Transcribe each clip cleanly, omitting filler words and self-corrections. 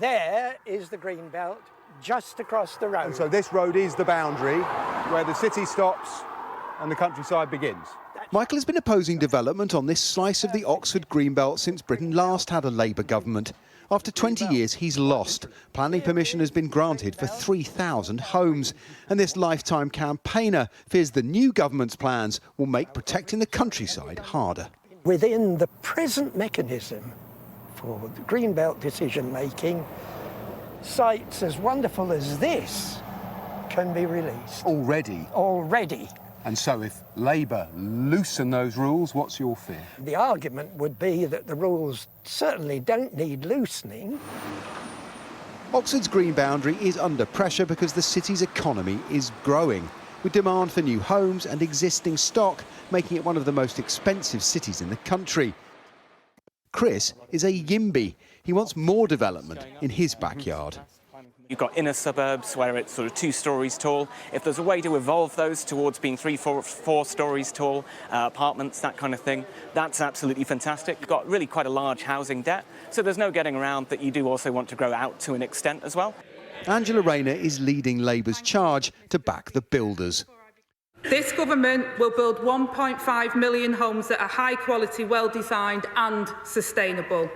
There is the green belt just across the road. And so this road is the boundary where the city stops and the countryside begins. Michael has been opposing development on this slice of the Oxford Greenbelt since Britain last had a Labour government. After 20 years, he's lost. Planning permission has been granted for 3,000 homes. And this lifetime campaigner fears the new government's plans will make protecting the countryside harder. Within the present mechanism for the greenbelt decision-making, sites as wonderful as this can be released. Already? Already. And so if Labour loosen those rules, what's your fear? The argument would be that the rules certainly don't need loosening. Oxford's green boundary is under pressure because the city's economy is growing, with demand for new homes and existing stock making it one of the most expensive cities in the country. Chris is a YIMBY. He wants more development in his backyard. You've got inner suburbs where it's sort of 2 stories tall. If there's a way to evolve those towards being 3, 4 stories tall, apartments, that kind of thing, that's absolutely fantastic. You've got really quite a large housing debt, so there's no getting around that you do also want to grow out to an extent as well. Angela Rayner is leading Labour's charge to back the builders. This government will build 1.5 million homes that are high quality, well designed and sustainable.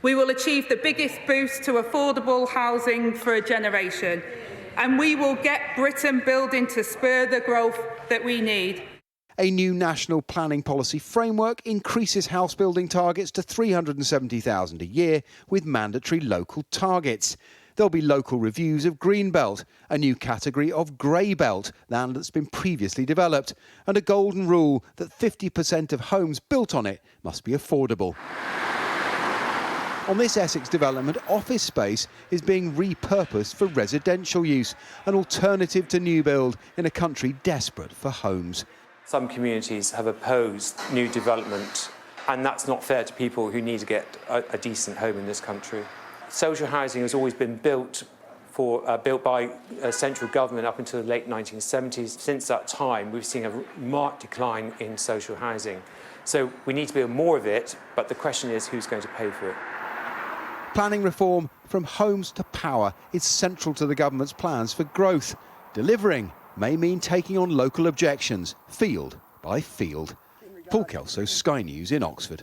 We will achieve the biggest boost to affordable housing for a generation, and we will get Britain building to spur the growth that we need. A new national planning policy framework increases house building targets to 370,000 a year with mandatory local targets. There'll be local reviews of Greenbelt, a new category of grey belt, land that's been previously developed, and a golden rule that 50% of homes built on it must be affordable. On this Essex development, office space is being repurposed for residential use, an alternative to new build in a country desperate for homes. Some communities have opposed new development, and that's not fair to people who need to get a decent home in this country. Social housing has always been built by central government up until the late 1970s. Since that time, we've seen a marked decline in social housing. So we need to build more of it, but the question is who's going to pay for it? Planning reform from homes to power is central to the government's plans for growth. Delivering may mean taking on local objections, field by field. Paul Kelso, Sky News in Oxford.